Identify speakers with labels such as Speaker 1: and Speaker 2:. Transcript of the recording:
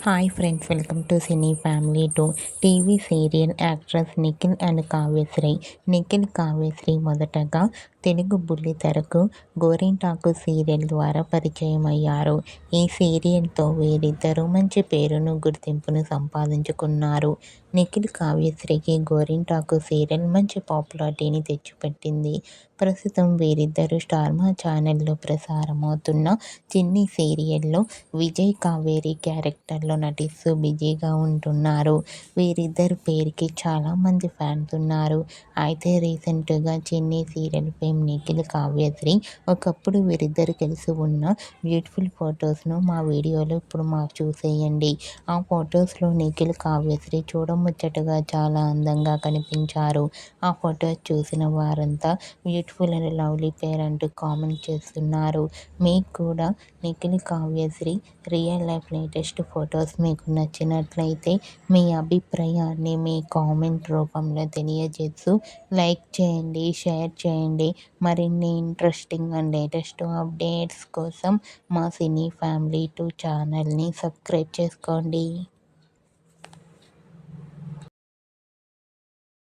Speaker 1: Hi friends, welcome to cine family two. TV serial actress Nikhil and Kavyasri. Nikhil, Kavyasri మొదటగా తెలుగు బుల్లితెరకు గోరింటాకు serial ద్వారా పరిచయం అయ్యారు. ఈ సీరియల్తో వీరిద్దరూ మంచి పేరును, గుర్తింపును సంపాదించుకున్నారు. నిఖిల్, కావ్యశ్రీకి గోరింటాకు సీరియల్ మంచి పాపులారిటీని తెచ్చిపెట్టింది. ప్రస్తుతం వీరిద్దరూ స్టార్ మా ఛానల్లో ప్రసారమవుతున్న చిన్ని సీరియల్లో విజయ్, కావేరి క్యారెక్టర్లో నటిస్తూ బిజీగా ఉంటున్నారు. వీరిద్దరి పేరుకి చాలామంది ఫ్యాన్స్ ఉన్నారు. అయితే రీసెంట్గా చిన్ని సీరియల్ ఫేమ్ నిఖిల్, కావ్యశ్రీ ఒకప్పుడు వీరిద్దరు కలిసి ఉన్న బ్యూటిఫుల్ ఫొటోస్ను మా వీడియోలో ఇప్పుడు మాకు చూసేయండి. ఆ ఫొటోస్లో నిఖిల్, కావ్యశ్రీ చూడముచ్చటగా చాలా అందంగా కనిపించారు. ఆ ఫొటోస్ చూసిన వారంతా బ్యూటిఫుల్ అండ్ లవ్లీ పేర్ అంటూ కామెంట్ చేస్తున్నారు. మీకు కూడా Nikhil, Kavyasri real life latest photos మీకు నచ్చినట్లయితే మీ అభిప్రాయాన్ని మీ కామెంట్ రూపంలో తెలియజేస్తూ లైక్ చేయండి, షేర్ చేయండి. మరిన్ని ఇంట్రెస్టింగ్ అండ్ లేటెస్ట్ అప్డేట్స్ కోసం మా సినీ ఫ్యామిలీ టూ ఛానల్ని సబ్స్క్రైబ్ చేసుకోండి.